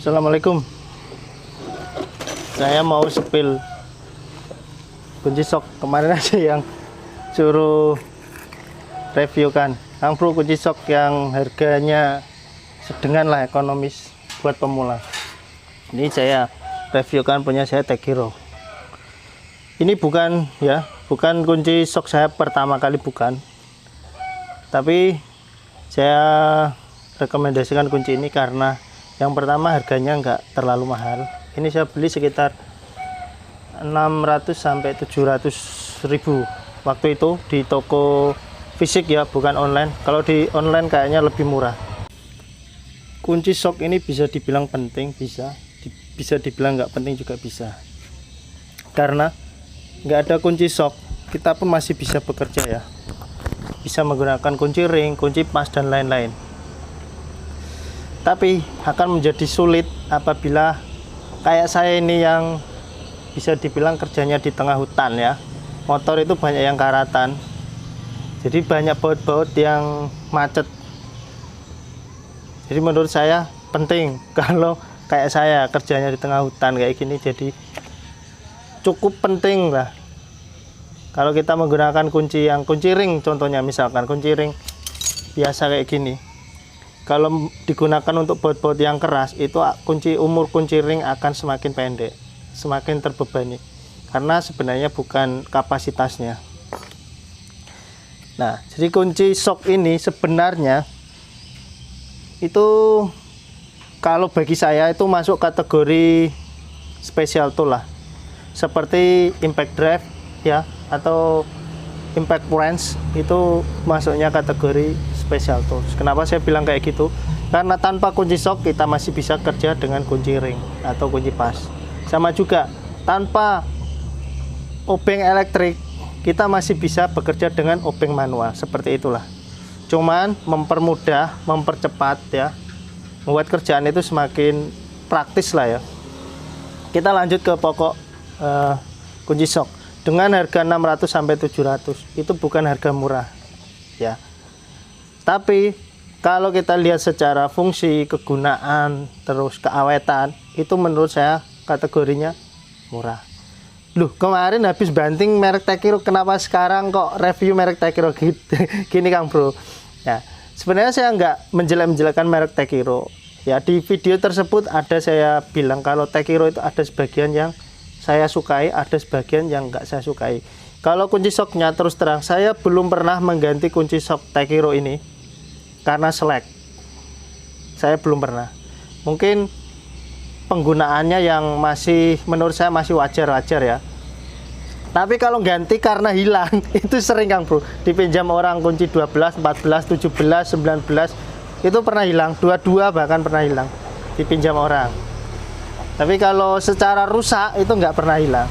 Assalamualaikum. Saya mau sepil kunci sok. Kemarin aja yang suruh review kan, Kang Bro, kunci sok yang harganya sedengan lah, ekonomis buat pemula. Ini saya reviewkan punya saya Tekiro. Ini bukan kunci sok saya pertama kali, bukan. Tapi saya rekomendasikan kunci ini karena yang pertama harganya nggak terlalu mahal. Ini saya beli sekitar 600 sampai 700 ribu waktu itu di toko fisik ya, bukan online. Kalau di online kayaknya lebih murah. Kunci sok ini bisa dibilang penting, bisa dibilang nggak penting juga bisa. Karena nggak ada kunci sok, kita pun masih bisa bekerja ya. Bisa menggunakan kunci ring, kunci pas, dan lain-lain. Tapi akan menjadi sulit apabila kayak saya ini yang bisa dibilang kerjanya di tengah hutan ya. Motor itu banyak yang karatan, jadi banyak baut-baut yang macet. Jadi menurut saya penting kalau kayak saya kerjanya di tengah hutan kayak gini, jadi cukup penting lah kalau kita menggunakan kunci ring. Contohnya misalkan kunci ring biasa kayak gini, kalau digunakan untuk baut-baut yang keras, itu umur kunci ring akan semakin pendek, semakin terbebani, karena sebenarnya bukan kapasitasnya. Nah, jadi kunci sok ini sebenarnya itu kalau bagi saya itu masuk kategori special tool lah, seperti impact drive ya, atau impact wrench, itu masuknya kategori special tools. Kenapa saya bilang kayak gitu? Karena tanpa kunci sok kita masih bisa kerja dengan kunci ring atau kunci pas. Sama juga tanpa obeng elektrik kita masih bisa bekerja dengan obeng manual, seperti itulah. Cuman mempermudah, mempercepat ya, membuat kerjaan itu semakin praktis lah ya. Kita lanjut ke pokok kunci sok. Dengan harga 600 sampai 700 itu bukan harga murah ya. Tapi kalau kita lihat secara fungsi, kegunaan, terus keawetan, itu menurut saya kategorinya murah. Loh, kemarin habis banting merek Tekiro, kenapa sekarang kok review merek Tekiro gitu? Gini Kang Bro. Ya, sebenarnya saya nggak menjelek-menjelekan merek Tekiro. Ya, di video tersebut ada saya bilang kalau Tekiro itu ada sebagian yang saya sukai, ada sebagian yang nggak saya sukai. Kalau kunci soknya terus terang, saya belum pernah mengganti kunci sok Tekiro ini karena selek. Saya belum pernah. Mungkin penggunaannya yang masih menurut saya masih wajar-wajar ya. Tapi kalau ganti karena hilang itu sering Kang Bro. Dipinjam orang kunci 12, 14, 17, 19 itu pernah hilang, 22 bahkan pernah hilang. Dipinjam orang. Tapi kalau secara rusak itu nggak pernah hilang.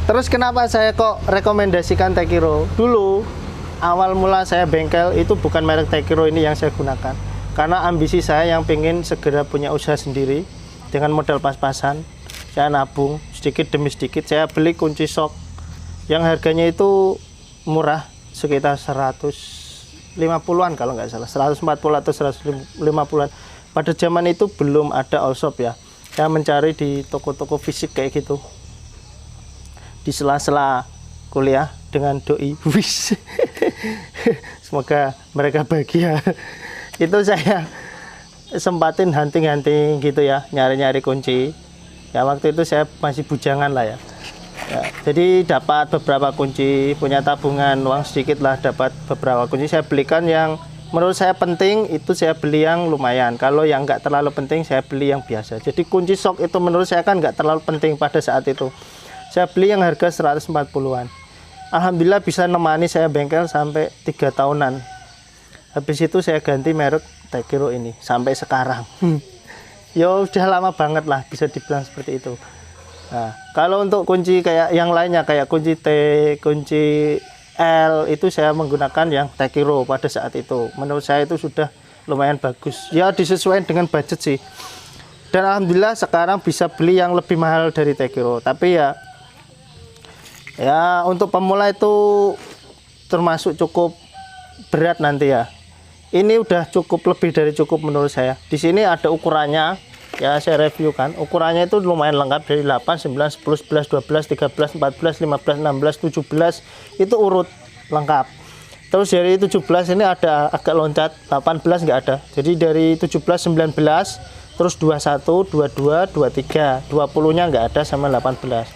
Terus kenapa saya kok rekomendasikan Tekiro? Dulu awal mula saya bengkel itu bukan merek Tekiro ini yang saya gunakan, karena ambisi saya yang pengen segera punya usaha sendiri dengan modal pas-pasan. Saya nabung sedikit demi sedikit, saya beli kunci sok yang harganya itu murah, sekitar 150-an kalau nggak salah, 140 atau 150-an. Pada zaman itu belum ada all shop ya. Saya mencari di toko-toko fisik kayak gitu. Di sela-sela kuliah dengan doi. Wis. Semoga mereka bahagia. Itu saya sempatin hunting-hunting gitu ya, nyari-nyari kunci. Ya waktu itu saya masih bujangan lah ya. Jadi dapat beberapa kunci, punya tabungan uang sedikit lah, dapat beberapa kunci. Saya belikan yang menurut saya penting, itu saya beli yang lumayan. Kalau yang nggak terlalu penting, saya beli yang biasa. Jadi kunci sok itu menurut saya kan nggak terlalu penting pada saat itu. Saya beli yang harga 140-an. Alhamdulillah bisa nemani saya bengkel sampai 3 tahunan. Habis itu saya ganti merek Tekiro ini sampai sekarang. Ya udah lama banget lah, bisa dibilang seperti itu. Nah, kalau untuk kunci kayak yang lainnya, kayak kunci T, kunci L, itu saya menggunakan yang Tekiro pada saat itu. Menurut saya itu sudah lumayan bagus ya, disesuaikan dengan budget sih. Dan alhamdulillah sekarang bisa beli yang lebih mahal dari Tekiro. Tapi ya untuk pemula itu termasuk cukup berat nanti ya. ini udah cukup, lebih dari cukup menurut saya. Di sini ada ukurannya ya, saya review kan. Ukurannya itu lumayan lengkap dari 8, 9, 10, 11, 12, 13, 14, 15, 16, 17 itu urut lengkap. Terus dari 17 ini ada agak loncat, 18 nggak ada. Jadi dari 17, 19, terus 21, 22, 23, 20-nya nggak ada sama 18.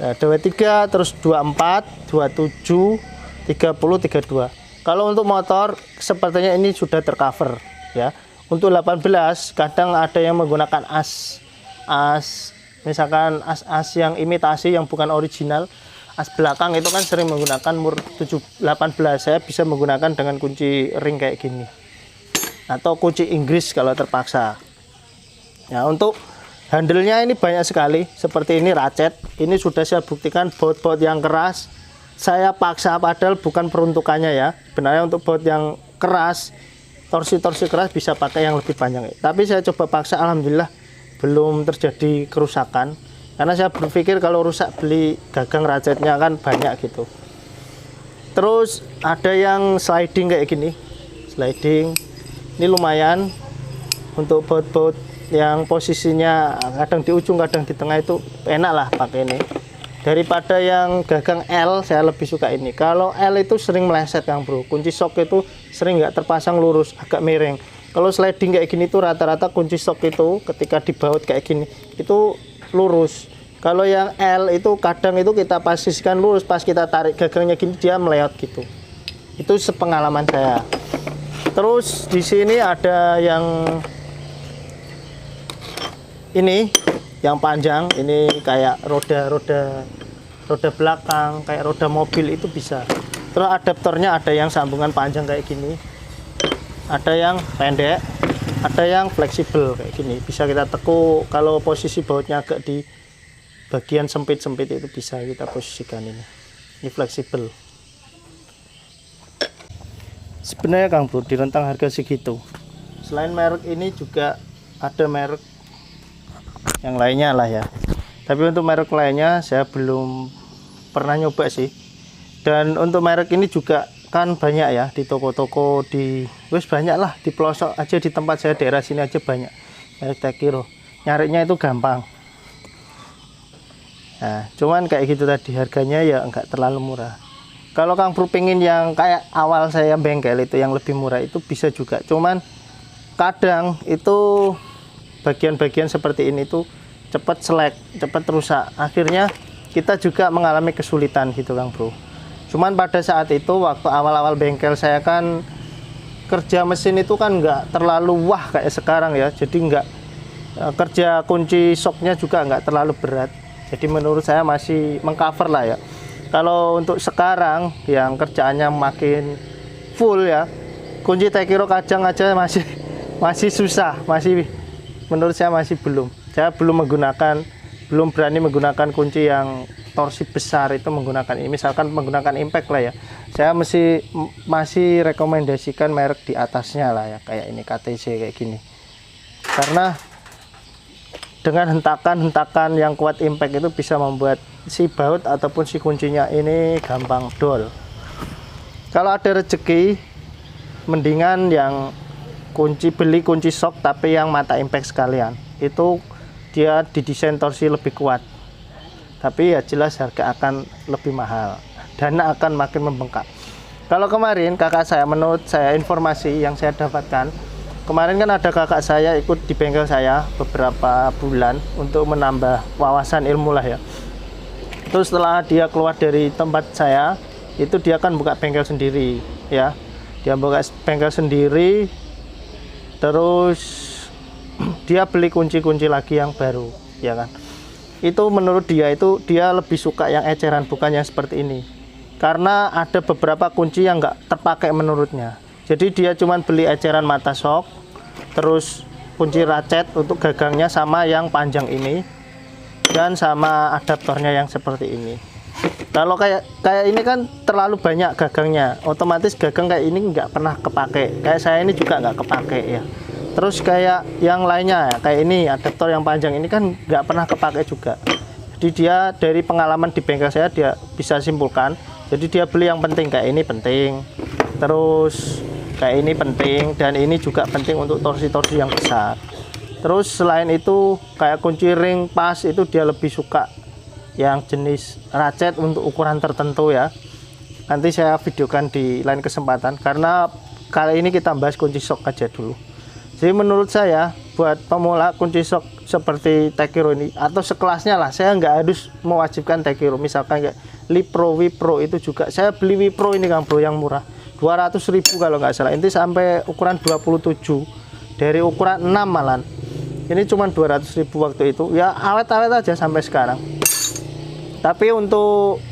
Nah, 23, terus 24, 27, 30, 32. Kalau untuk motor sepertinya ini sudah tercover ya. Untuk 18 kadang ada yang menggunakan as misalkan as yang imitasi yang bukan original. As belakang itu kan sering menggunakan mur 18. Saya bisa menggunakan dengan kunci ring kayak gini atau kunci Inggris kalau terpaksa. Ya, untuk handle-nya ini banyak sekali. Seperti ini ratchet. Ini sudah saya buktikan baut-baut yang keras saya paksa, padahal bukan peruntukannya ya. Sebenarnya untuk baut yang keras, torsi-torsi keras bisa pakai yang lebih panjang. Tapi saya coba paksa, alhamdulillah belum terjadi kerusakan. Karena saya berpikir kalau rusak beli gagang ratchetnya kan banyak gitu. Terus ada yang sliding kayak gini. Sliding. Ini lumayan untuk baut-baut yang posisinya kadang di ujung kadang di tengah, itu enak lah pakai ini. Daripada yang gagang L, saya lebih suka ini. Kalau L itu sering meleset Kang Bro, kunci shock itu sering nggak terpasang lurus, agak miring. Kalau sliding kayak gini tuh rata-rata kunci shock itu ketika dibaut kayak gini itu lurus. Kalau yang L itu kadang itu kita posisikan lurus, pas kita tarik gagangnya gini dia meleot gitu. Itu sepengalaman saya. Terus di sini ada yang ini yang panjang, ini kayak roda belakang, kayak roda mobil itu bisa. Terus adaptornya ada yang sambungan panjang kayak gini, ada yang pendek, ada yang fleksibel kayak gini. Bisa kita tekuk, kalau posisi bautnya agak di bagian sempit-sempit itu bisa kita posisikan ini. Ini fleksibel. Sebenarnya Kang Bro di rentang harga segitu, selain merek ini juga ada merek yang lainnya lah ya. Tapi untuk merek lainnya saya belum pernah nyoba sih. Dan untuk merek ini juga kan banyak ya di toko-toko, di wis banyak lah, di pelosok aja di tempat saya daerah sini aja banyak merek Tekiro. Nyarinya itu gampang. Nah, cuman kayak gitu tadi, harganya ya enggak terlalu murah. Kalau Kang Bro pengen yang kayak awal saya bengkel itu yang lebih murah itu bisa juga. Cuman kadang itu bagian-bagian seperti ini tuh cepat selek, cepat rusak. Akhirnya kita juga mengalami kesulitan gitu Kang Bro. Cuman pada saat itu waktu awal-awal bengkel saya kan kerja mesin itu kan nggak terlalu wah kayak sekarang ya. Jadi nggak kerja kunci shocknya juga nggak terlalu berat. Jadi menurut saya masih mengcover lah ya. Kalau untuk sekarang yang kerjaannya makin full ya, kunci Tekiro Kajang aja masih susah, menurut saya masih belum. Saya belum berani menggunakan kunci yang torsi besar itu menggunakan ini. Misalkan menggunakan impact lah ya. Saya masih rekomendasikan merek di atasnya lah ya, kayak ini KTC kayak gini. Karena dengan hentakan-hentakan yang kuat impact itu bisa membuat si baut ataupun si kuncinya ini gampang dol. Kalau ada rezeki, mendingan yang beli kunci shock tapi yang mata impact sekalian. Itu dia didesain torsi lebih kuat. Tapi ya jelas harga akan lebih mahal. Dana akan makin membengkak. Kalau kemarin kakak saya, menurut saya informasi yang saya dapatkan, kemarin kan ada kakak saya ikut di bengkel saya beberapa bulan untuk menambah wawasan ilmu lah ya. Terus setelah dia keluar dari tempat saya, itu dia kan buka bengkel sendiri ya. Dia buka bengkel sendiri, terus dia beli kunci-kunci lagi yang baru ya kan. Itu menurut dia lebih suka yang eceran, bukan yang seperti ini. Karena ada beberapa kunci yang nggak terpakai menurutnya. Jadi dia cuman beli eceran mata shock, terus kunci ratchet untuk gagangnya sama yang panjang ini, dan sama adaptornya yang seperti ini. Kalau kayak ini kan terlalu banyak gagangnya, otomatis gagang kayak ini nggak pernah kepake. Kayak saya ini juga nggak kepake ya. Terus kayak yang lainnya kayak ini adaptor yang panjang ini kan nggak pernah kepake juga. Jadi dia dari pengalaman di bengkel saya dia bisa simpulkan. Jadi dia beli yang penting, kayak ini penting. Terus kayak ini penting, dan ini juga penting untuk torsi-torsi yang besar. Terus selain itu kayak kunci ring pas itu dia lebih suka yang jenis ratchet untuk ukuran tertentu ya. Nanti saya videokan di lain kesempatan, karena kali ini kita bahas kunci shock aja dulu. Jadi menurut saya buat pemula kunci shock seperti Takiro ini atau sekelasnya lah, saya nggak harus mewajibkan Takiro. Misalkan kayak Lipro, Wipro itu juga saya beli Wipro ini Kang Bro yang murah 200.000 kalau nggak salah, ini sampai ukuran 27 dari ukuran 6 malan. Ini cuma 200.000 waktu itu ya, awet-awet aja sampai sekarang. Tapi untuk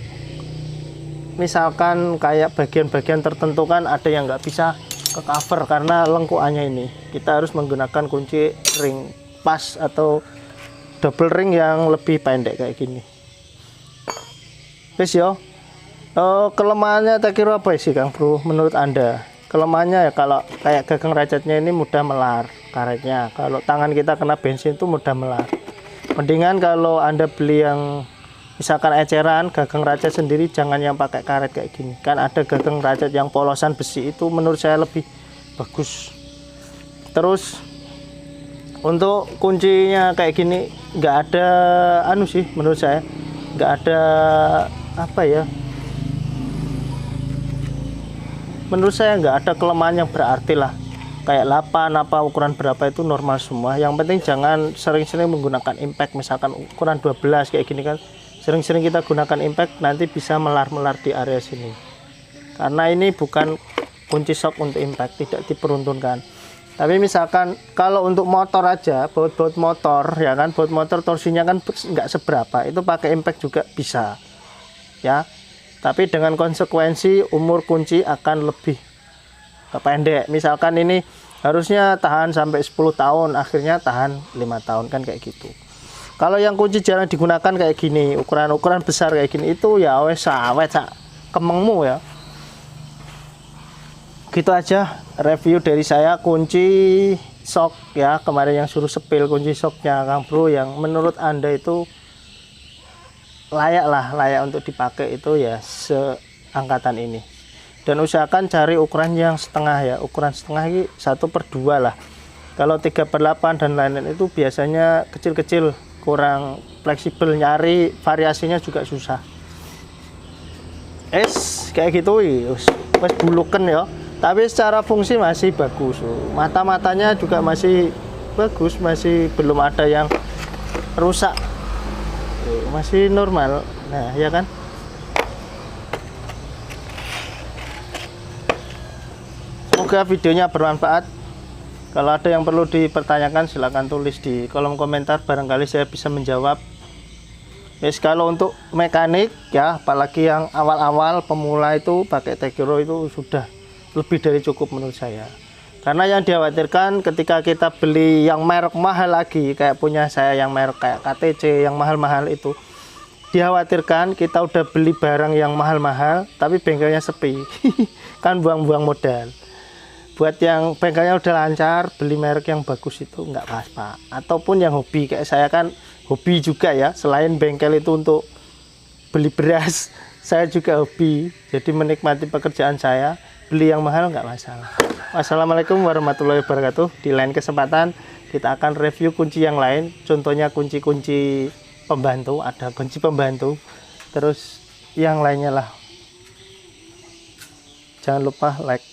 misalkan kayak bagian-bagian tertentu kan ada yang nggak bisa ke cover karena lengkuannya ini, kita harus menggunakan kunci ring pas atau double ring yang lebih pendek kayak gini. Wes yo. Kelemahannya Takiro apa sih Kang Bro menurut Anda? Kelemahannya ya kalau kayak gagang ratchetnya ini mudah melar karetnya. Kalau tangan kita kena bensin itu mudah melar. Mendingan kalau Anda beli yang misalkan eceran gagang ratchet sendiri, jangan yang pakai karet kayak gini. Kan ada gagang ratchet yang polosan besi, itu menurut saya lebih bagus. Terus untuk kuncinya kayak gini nggak ada anu sih, menurut saya nggak ada apa ya, menurut saya nggak ada kelemahan yang berarti lah. Kayak 8 apa ukuran berapa itu normal semua. Yang penting jangan sering-sering menggunakan impact. Misalkan ukuran 12 kayak gini kan, sering-sering kita gunakan impact, nanti bisa melar-melar di area sini. Karena ini bukan kunci shock untuk impact, tidak diperuntukkan. Tapi misalkan kalau untuk motor aja, baut-baut motor ya kan, baut motor torsinya kan nggak seberapa, itu pakai impact juga bisa ya. Tapi dengan konsekuensi umur kunci akan lebih pendek. Misalkan ini harusnya tahan sampai 10 tahun, akhirnya tahan 5 tahun kan kayak gitu. Kalau yang kunci jarang digunakan kayak gini, ukuran-ukuran besar kayak gini, itu ya wes awet sak kemengmu ya. Gitu aja review dari saya kunci shock ya, kemarin yang suruh sepil kunci shocknya Kang Bro, yang menurut Anda itu layak untuk dipakai itu ya seangkatan ini. Dan usahakan cari ukuran yang setengah ya, ukuran setengah ini 1/2 lah. Kalau 3/8 dan lain-lain itu biasanya kecil-kecil, kurang fleksibel, nyari variasinya juga susah. Kayak gitu wis buluken ya. Tapi secara fungsi masih bagus. Mata-matanya juga masih bagus, masih belum ada yang rusak. Masih normal. Nah, ya kan? Semoga videonya bermanfaat. Kalau ada yang perlu dipertanyakan silahkan tulis di kolom komentar, barangkali saya bisa menjawab. Kalau untuk mekanik ya, apalagi yang awal-awal pemula itu pakai Takiro itu sudah lebih dari cukup menurut saya. Karena yang dikhawatirkan ketika kita beli yang merek mahal lagi, kayak punya saya yang merek kayak KTC yang mahal-mahal itu, dikhawatirkan kita udah beli barang yang mahal-mahal tapi bengkelnya sepi. Kan buang-buang modal. Buat yang bengkelnya udah lancar, beli merek yang bagus itu nggak pas Pak. Ataupun yang hobi kayak saya kan hobi juga ya, selain bengkel itu untuk beli beras, saya juga hobi, jadi menikmati pekerjaan saya. Beli yang mahal nggak masalah. Wassalamualaikum warahmatullahi wabarakatuh. Di lain kesempatan kita akan review kunci yang lain, contohnya kunci-kunci pembantu, ada kunci pembantu, terus yang lainnya lah. Jangan lupa like,